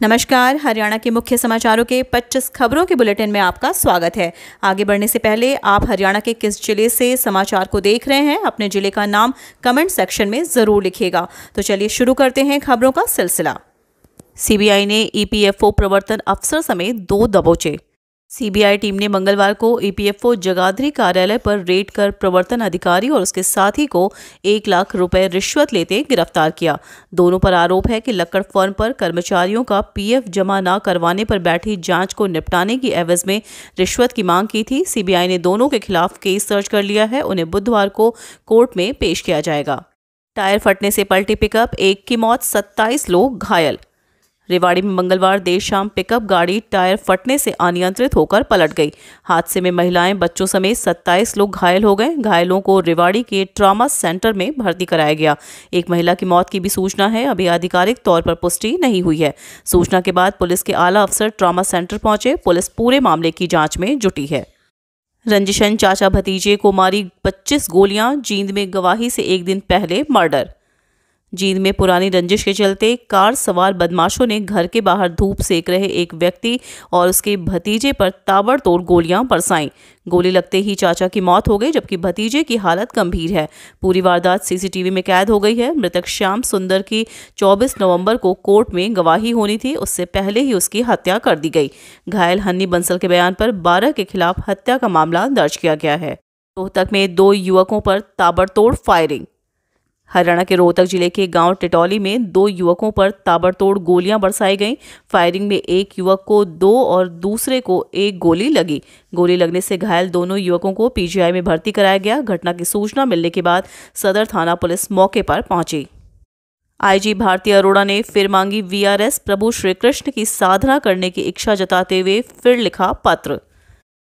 नमस्कार। हरियाणा के मुख्य समाचारों के 25 खबरों के बुलेटिन में आपका स्वागत है। आगे बढ़ने से पहले आप हरियाणा के किस जिले से समाचार को देख रहे हैं, अपने जिले का नाम कमेंट सेक्शन में जरूर लिखिएगा। तो चलिए शुरू करते हैं खबरों का सिलसिला। सीबीआई ने ईपीएफओ प्रवर्तन अफसर समेत 2 दबोचे। सीबीआई टीम ने मंगलवार को ईपीएफओ जगाधरी कार्यालय पर रेड कर प्रवर्तन अधिकारी और उसके साथी को 1 लाख रुपए रिश्वत लेते गिरफ्तार किया। दोनों पर आरोप है कि लक्कड़ फर्म पर कर्मचारियों का पीएफ जमा न करवाने पर बैठी जांच को निपटाने की एवज में रिश्वत की मांग की थी। सीबीआई ने दोनों के खिलाफ केस दर्ज कर लिया है। उन्हें बुधवार को कोर्ट में पेश किया जाएगा। टायर फटने से पलटी पिकअप, 1 की मौत, 27 लोग घायल। रेवाड़ी में मंगलवार देर शाम पिकअप गाड़ी टायर फटने से अनियंत्रित होकर पलट गई। हादसे में महिलाएं, बच्चों समेत 27 लोग घायल हो गए। घायलों को रेवाड़ी के ट्रॉमा सेंटर में भर्ती कराया गया। एक महिला की मौत की भी सूचना है। अभी आधिकारिक तौर पर पुष्टि नहीं हुई है। सूचना के बाद पुलिस के आला अफसर ट्रॉमा सेंटर पहुंचे। पुलिस पूरे मामले की जांच में जुटी है। रंजिशन चाचा भतीजे को मारी 25 गोलियां, जींद में गवाही से 1 दिन पहले मर्डर। जींद में पुरानी रंजिश के चलते कार सवार बदमाशों ने घर के बाहर धूप सेक रहे एक व्यक्ति और उसके भतीजे पर ताबड़तोड़ गोलियां बरसाईं। गोली लगते ही चाचा की मौत हो गई, जबकि भतीजे की हालत गंभीर है। पूरी वारदात सीसीटीवी में कैद हो गई है। मृतक श्याम सुंदर की 24 नवंबर को कोर्ट में गवाही होनी थी। उससे पहले ही उसकी हत्या कर दी गई। घायल हन्नी बंसल के बयान पर 12 के खिलाफ हत्या का मामला दर्ज किया गया है। रोहतक में 2 युवकों पर ताबड़तोड़ फायरिंग। हरियाणा के रोहतक जिले के गांव टिटौली में 2 युवकों पर ताबड़तोड़ गोलियां बरसाई गईं। फायरिंग में एक युवक को 2 और दूसरे को 1 गोली लगी। गोली लगने से घायल दोनों युवकों को पीजीआई में भर्ती कराया गया। घटना की सूचना मिलने के बाद सदर थाना पुलिस मौके पर पहुंची। आईजी भारती अरोड़ा ने फिर मांगी वीआरएस। प्रभु श्री कृष्ण की साधना करने की इच्छा जताते हुए फिर लिखा पत्र।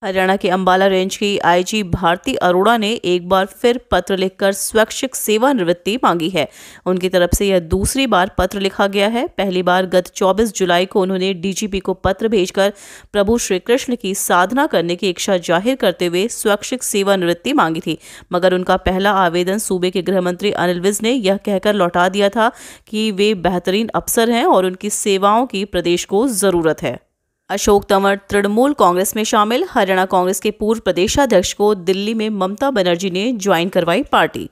हरियाणा के अंबाला रेंज की आईजी भारती अरोड़ा ने एक बार फिर पत्र लिखकर स्वैच्छिक सेवानिवृत्ति मांगी है। उनकी तरफ से यह दूसरी बार पत्र लिखा गया है। पहली बार गत 24 जुलाई को उन्होंने डीजीपी को पत्र भेजकर प्रभु श्री कृष्ण की साधना करने की इच्छा जाहिर करते हुए स्वैच्छिक सेवानिवृत्ति मांगी थी, मगर उनका पहला आवेदन सूबे के गृह मंत्री अनिल विज ने यह कहकर लौटा दिया था कि वे बेहतरीन अफसर हैं और उनकी सेवाओं की प्रदेश को जरूरत है। अशोक तंवर तृणमूल कांग्रेस में शामिल। हरियाणा कांग्रेस के पूर्व प्रदेशाध्यक्ष को दिल्ली में ममता बनर्जी ने ज्वाइन करवाई पार्टी।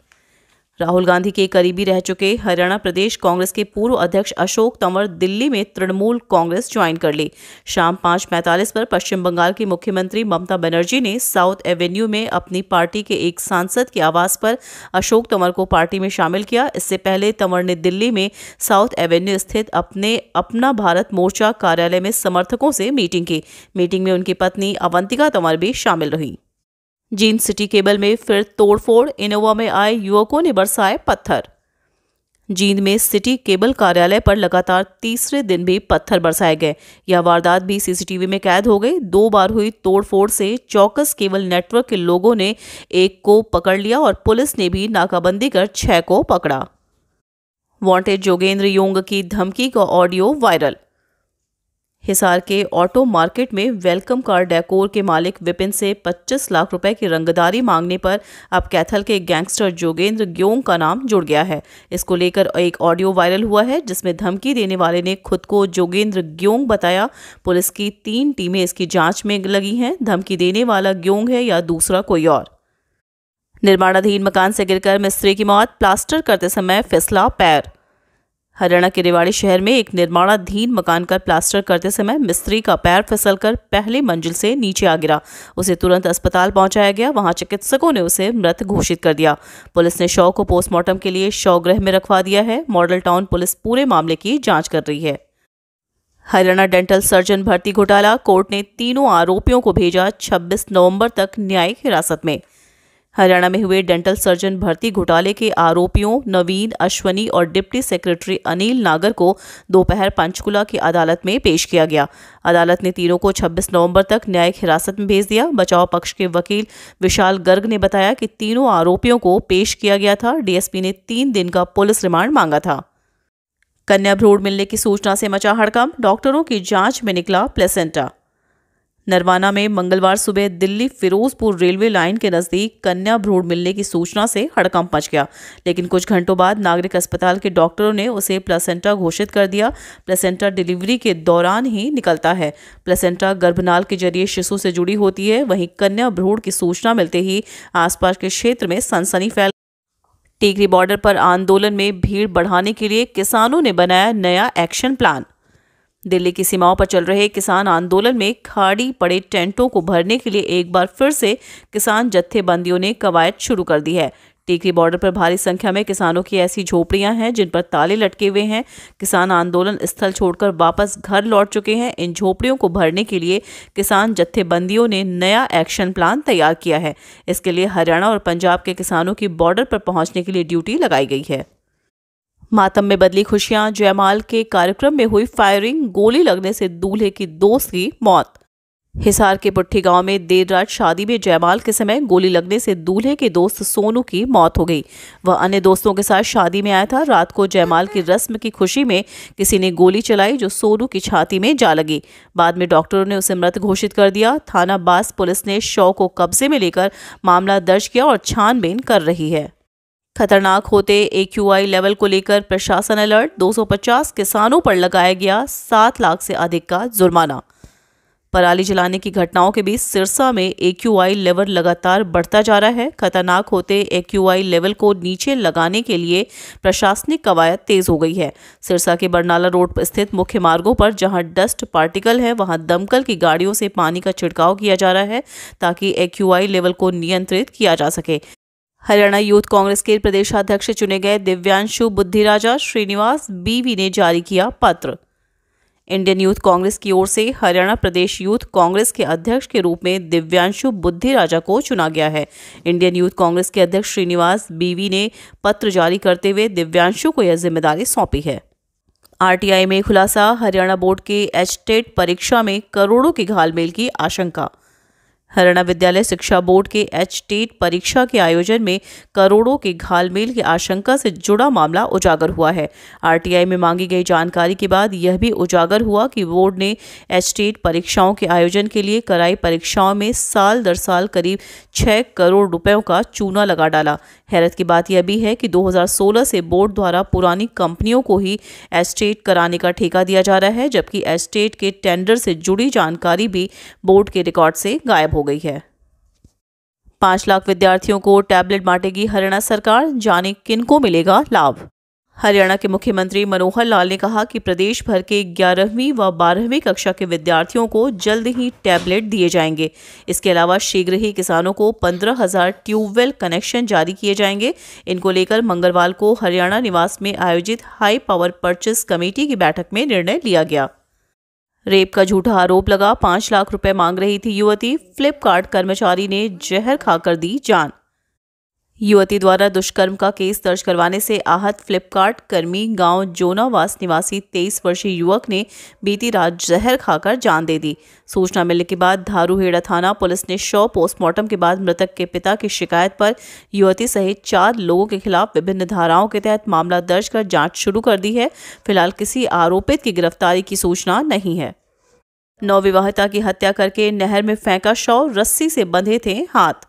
राहुल गांधी के करीबी रह चुके हरियाणा प्रदेश कांग्रेस के पूर्व अध्यक्ष अशोक तंवर दिल्ली में तृणमूल कांग्रेस ज्वाइन कर ली। शाम 5:45 पर पश्चिम बंगाल की मुख्यमंत्री ममता बनर्जी ने साउथ एवेन्यू में अपनी पार्टी के एक सांसद के आवास पर अशोक तंवर को पार्टी में शामिल किया। इससे पहले तंवर ने दिल्ली में साउथ एवेन्यू स्थित अपना भारत मोर्चा कार्यालय में समर्थकों से मीटिंग की। मीटिंग में उनकी पत्नी अवंतिका तंवर भी शामिल रही। जींद सिटी केबल में फिर तोड़फोड़। इनोवा में आए युवकों ने बरसाए पत्थर। जींद में सिटी केबल कार्यालय पर लगातार तीसरे दिन भी पत्थर बरसाए गए। यह वारदात भी सीसीटीवी में कैद हो गई। 2 बार हुई तोड़फोड़ से चौकस केबल नेटवर्क के लोगों ने 1 को पकड़ लिया और पुलिस ने भी नाकाबंदी कर 6 को पकड़ा। वांटेड जोगेंद्र योंग की धमकी का ऑडियो वायरल। हिसार के ऑटो मार्केट में वेलकम कार डेकोर के मालिक विपिन से 25 लाख रुपए की रंगदारी मांगने पर अब कैथल के गैंगस्टर जोगेंद्र ग्योंग का नाम जुड़ गया है। इसको लेकर एक ऑडियो वायरल हुआ है, जिसमें धमकी देने वाले ने खुद को जोगेंद्र ग्योंग बताया। पुलिस की 3 टीमें इसकी जांच में लगी हैं। धमकी देने वाला ग्योंग है या दूसरा कोई और। निर्माणाधीन मकान से गिरकर मिस्त्री की मौत। प्लास्टर करते समय फिसला पैर। हरियाणा के रेवाड़ी शहर में एक निर्माणाधीन मकान का प्लास्टर करते समय मिस्त्री का पैर फिसलकर पहली मंजिल से नीचे आ गिरा। उसे तुरंत अस्पताल पहुंचाया गया। वहां चिकित्सकों ने उसे मृत घोषित कर दिया। पुलिस ने शव को पोस्टमार्टम के लिए शवगृह में रखवा दिया है। मॉडल टाउन पुलिस पूरे मामले की जांच कर रही है। हरियाणा डेंटल सर्जन भर्ती घोटाला। कोर्ट ने तीनों आरोपियों को भेजा 26 नवंबर तक न्यायिक हिरासत में। हरियाणा में हुए डेंटल सर्जन भर्ती घोटाले के आरोपियों नवीन, अश्वनी और डिप्टी सेक्रेटरी अनिल नागर को दोपहर पंचकुला की अदालत में पेश किया गया। अदालत ने तीनों को 26 नवंबर तक न्यायिक हिरासत में भेज दिया। बचाव पक्ष के वकील विशाल गर्ग ने बताया कि तीनों आरोपियों को पेश किया गया था। डीएसपी ने 3 दिन का पुलिस रिमांड मांगा था। कन्या भ्रूण मिलने की सूचना से मचा हड़कंप। डॉक्टरों की जांच में निकला प्लेसेंटा। नरवाना में मंगलवार सुबह दिल्ली फिरोजपुर रेलवे लाइन के नजदीक कन्या भ्रूण मिलने की सूचना से हड़कंप मच गया, लेकिन कुछ घंटों बाद नागरिक अस्पताल के डॉक्टरों ने उसे प्लेसेंटा घोषित कर दिया। प्लेसेंटा डिलीवरी के दौरान ही निकलता है। प्लेसेंटा गर्भनाल के जरिए शिशु से जुड़ी होती है। वहीं कन्या भ्रूण की सूचना मिलते ही आसपास के क्षेत्र में सनसनी फैल। टिकरी बॉर्डर पर आंदोलन में भीड़ बढ़ाने के लिए किसानों ने बनाया नया एक्शन प्लान। दिल्ली की सीमाओं पर चल रहे किसान आंदोलन में खाड़ी पड़े टेंटों को भरने के लिए एक बार फिर से किसान जत्थेबंदियों ने कवायद शुरू कर दी है। टिकरी बॉर्डर पर भारी संख्या में किसानों की ऐसी झोपड़ियां हैं जिन पर ताले लटके हुए हैं। किसान आंदोलन स्थल छोड़कर वापस घर लौट चुके हैं। इन झोपड़ियों को भरने के लिए किसान जत्थेबंदियों ने नया एक्शन प्लान तैयार किया है। इसके लिए हरियाणा और पंजाब के किसानों की बॉर्डर पर पहुंचने के लिए ड्यूटी लगाई गई है। मातम में बदली खुशियां। जयमाल के कार्यक्रम में हुई फायरिंग, गोली लगने से दूल्हे की दोस्त की मौत। हिसार के पुट्ठी गांव में देर रात शादी में जयमाल के समय गोली लगने से दूल्हे के दोस्त सोनू की मौत हो गई। वह अन्य दोस्तों के साथ शादी में आया था। रात को जयमाल की रस्म की खुशी में किसी ने गोली चलाई जो सोनू की छाती में जा लगी। बाद में डॉक्टरों ने उसे मृत घोषित कर दिया। थाना बास पुलिस ने शव को कब्जे में लेकर मामला दर्ज किया और छानबीन कर रही है। खतरनाक होते AQI लेवल को लेकर प्रशासन अलर्ट। 250 किसानों पर लगाया गया 7 लाख से अधिक का जुर्माना। पराली जलाने की घटनाओं के बीच सिरसा में AQI लेवल लगातार बढ़ता जा रहा है। खतरनाक होते AQI लेवल को नीचे लगाने के लिए प्रशासनिक कवायद तेज हो गई है। सिरसा के बरनाला रोड पर स्थित मुख्य मार्गों पर जहां डस्ट पार्टिकल है वहां दमकल की गाड़ियों से पानी का छिड़काव किया जा रहा है ताकि AQI लेवल को नियंत्रित किया जा सके। हरियाणा यूथ कांग्रेस के प्रदेशाध्यक्ष चुने गए दिव्यांशु बुद्धिराजा श्रीनिवास BV ने जारी किया पत्र। इंडियन यूथ कांग्रेस की ओर से हरियाणा प्रदेश यूथ कांग्रेस के अध्यक्ष के रूप में दिव्यांशु बुद्धिराजा को चुना गया है। इंडियन यूथ कांग्रेस के अध्यक्ष श्रीनिवास BV ने पत्र जारी करते हुए दिव्यांशु को यह जिम्मेदारी सौंपी है। RTI में खुलासा। हरियाणा बोर्ड के HTET परीक्षा में करोड़ों की घालमेल की आशंका। हरियाणा विद्यालय शिक्षा बोर्ड के HTET परीक्षा के आयोजन में करोड़ों की घालमेल की आशंका से जुड़ा मामला उजागर हुआ है। RTI में मांगी गई जानकारी के बाद यह भी उजागर हुआ कि बोर्ड ने HTET परीक्षाओं के आयोजन के लिए कराई परीक्षाओं में साल दर साल करीब 6 करोड़ रुपयों का चूना लगा डाला। हैरत की बात यह भी है कि 2016 से बोर्ड द्वारा पुरानी कंपनियों को ही HTET कराने का ठेका दिया जा रहा है, जबकि HTET के टेंडर से जुड़ी जानकारी भी बोर्ड के रिकॉर्ड से गायब हो गई है। 5 लाख विद्यार्थियों को टैबलेट बांटेगी हरियाणा सरकार, जाने किनको मिलेगा लाभ। हरियाणा के मुख्यमंत्री मनोहर लाल ने कहा कि प्रदेश भर के 11वीं व 12वीं कक्षा के विद्यार्थियों को जल्द ही टैबलेट दिए जाएंगे। इसके अलावा शीघ्र ही किसानों को 15,000 ट्यूबवेल कनेक्शन जारी किए जाएंगे। इनको लेकर मंगलवार को हरियाणा निवास में आयोजित हाई पावर परचेस कमेटी की बैठक में निर्णय लिया गया। रेप का झूठा आरोप लगा। 5 लाख रुपए मांग रही थी युवती। फ्लिपकार्ट कर्मचारी ने जहर खाकर दी जान। युवती द्वारा दुष्कर्म का केस दर्ज करवाने से आहत फ्लिपकार्ट कर्मी गांव जोनावास निवासी 23 वर्षीय युवक ने बीती रात जहर खाकर जान दे दी। सूचना मिलने के बाद धारूहेड़ा थाना पुलिस ने शव पोस्टमार्टम के बाद मृतक के पिता की शिकायत पर युवती सहित 4 लोगों के खिलाफ विभिन्न धाराओं के तहत मामला दर्ज कर जांच शुरू कर दी है। फिलहाल किसी आरोपित की गिरफ्तारी की सूचना नहीं है। नवविवाहिता की हत्या करके नहर में फेंका शव, रस्सी से बंधे थे हाथ।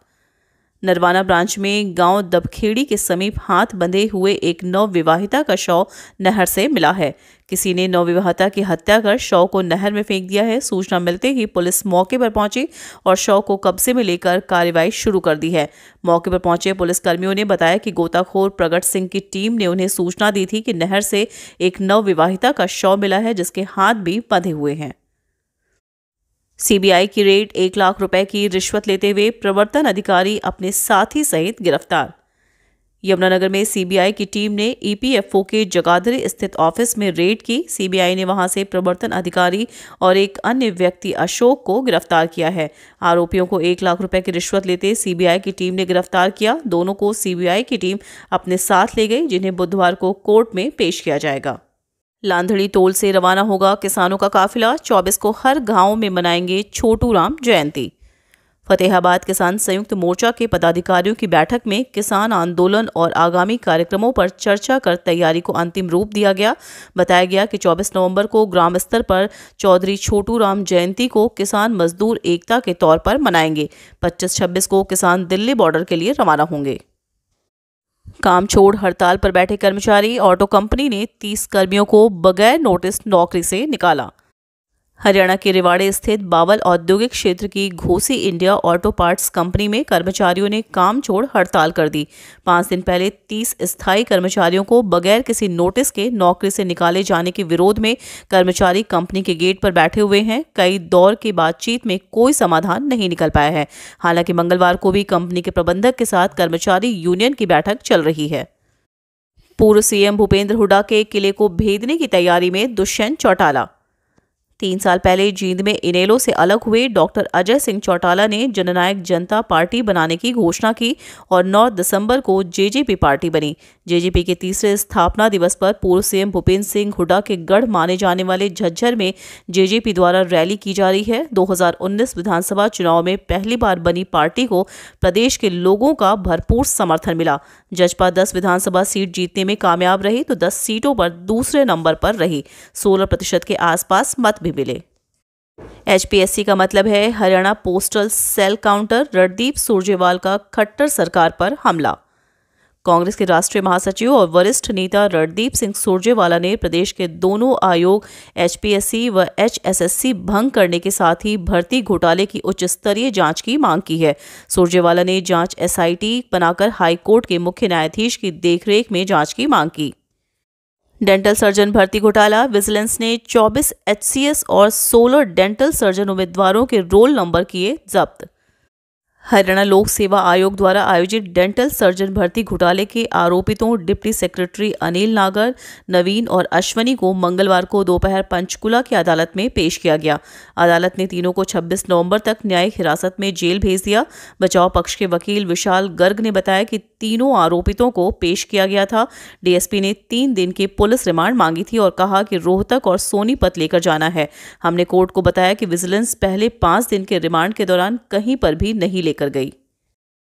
नरवाना ब्रांच में गांव दबखेड़ी के समीप हाथ बंधे हुए एक नवविवाहिता का शव नहर से मिला है। किसी ने नवविवाहिता की हत्या कर शव को नहर में फेंक दिया है। सूचना मिलते ही पुलिस मौके पर पहुंची और शव को कब्जे में लेकर कार्रवाई शुरू कर दी है। मौके पर पहुंचे पुलिसकर्मियों ने बताया कि गोताखोर प्रगट सिंह की टीम ने उन्हें सूचना दी थी कि नहर से एक नवविवाहिता का शव मिला है जिसके हाथ भी बंधे हुए हैं। CBI की रेड। 1 लाख रुपए की रिश्वत लेते हुए प्रवर्तन अधिकारी अपने साथी सहित गिरफ्तार। यमुनानगर में CBI की टीम ने EPFO के जगाधरी स्थित ऑफिस में रेड की। CBI ने वहां से प्रवर्तन अधिकारी और एक अन्य व्यक्ति अशोक को गिरफ्तार किया है। आरोपियों को 1 लाख रुपए की रिश्वत लेते CBI की टीम ने गिरफ्तार किया। दोनों को CBI की टीम अपने साथ ले गई, जिन्हें बुधवार को कोर्ट में पेश किया जाएगा। लांधड़ी टोल से रवाना होगा किसानों का काफिला। 24 को हर गांव में मनाएंगे छोटू राम जयंती। फतेहाबाद किसान संयुक्त मोर्चा के पदाधिकारियों की बैठक में किसान आंदोलन और आगामी कार्यक्रमों पर चर्चा कर तैयारी को अंतिम रूप दिया गया। बताया गया कि 24 नवंबर को ग्राम स्तर पर चौधरी छोटू राम जयंती को किसान मजदूर एकता के तौर पर मनाएंगे। 25-26 को किसान दिल्ली बॉर्डर के लिए रवाना होंगे। काम छोड़ हड़ताल पर बैठे कर्मचारी, ऑटो कंपनी ने 30 कर्मियों को बगैर नोटिस नौकरी से निकाला। हरियाणा के रेवाड़ी स्थित बावल औद्योगिक क्षेत्र की Ghosi India auto parts company में कर्मचारियों ने काम छोड़ हड़ताल कर दी। 5 दिन पहले 30 स्थायी कर्मचारियों को बगैर किसी नोटिस के नौकरी से निकाले जाने के विरोध में कर्मचारी कंपनी के गेट पर बैठे हुए हैं। कई दौर की बातचीत में कोई समाधान नहीं निकल पाया है। हालांकि मंगलवार को भी कंपनी के प्रबंधक के साथ कर्मचारी यूनियन की बैठक चल रही है। पूर्व सीएम भूपेंद्र हुड्डा के किले को भेदने की तैयारी में दुष्यंत चौटाला। 3 साल पहले जींद में इनेलो से अलग हुए डॉक्टर अजय सिंह चौटाला ने जननायक जनता पार्टी बनाने की घोषणा की और 9 दिसंबर को जेजेपी पार्टी बनी। जेजेपी के तीसरे स्थापना दिवस पर पूर्व सीएम भूपेंद्र सिंह हुड्डा के गढ़ माने जाने वाले झज्जर में जेजेपी द्वारा रैली की जा रही है। 2019 विधानसभा चुनाव में पहली बार बनी पार्टी को प्रदेश के लोगों का भरपूर समर्थन मिला। जजपा 10 विधानसभा सीट जीतने में कामयाब रही तो 10 सीटों पर दूसरे नंबर पर रही। 16% के आसपास मत भी मिले। HPSC का मतलब है Haryana postal cell counter. Randeep Surjewala का खट्टर सरकार पर हमला। कांग्रेस के राष्ट्रीय महासचिव और वरिष्ठ नेता रणदीप सिंह सुरजेवाला ने प्रदेश के दोनों आयोग HPSC व HSSC भंग करने के साथ ही भर्ती घोटाले की उच्च स्तरीय जांच की मांग की है। सुरजेवाला ने जांच SIT बनाकर हाईकोर्ट के मुख्य न्यायाधीश की देखरेख में जांच की मांग की। डेंटल सर्जन भर्ती घोटाला। विजिलेंस ने 24 HCS और 16 डेंटल सर्जन उम्मीदवारों के रोल नंबर किए जब्त। हरियाणा लोक सेवा आयोग द्वारा आयोजित डेंटल सर्जन भर्ती घोटाले के आरोपितों डिप्टी सेक्रेटरी अनिल नागर, नवीन और अश्वनी को मंगलवार को दोपहर पंचकुला की अदालत में पेश किया गया। अदालत ने तीनों को 26 नवंबर तक न्यायिक हिरासत में जेल भेज दिया। बचाव पक्ष के वकील विशाल गर्ग ने बताया कि तीनों आरोपितों को पेश किया गया था। DSP ने 3 दिन की पुलिस रिमांड मांगी थी और कहा कि रोहतक और सोनीपत लेकर जाना है। हमने कोर्ट को बताया कि विजिलेंस पहले 5 दिन के रिमांड के दौरान कहीं पर भी नहीं लेकर गई।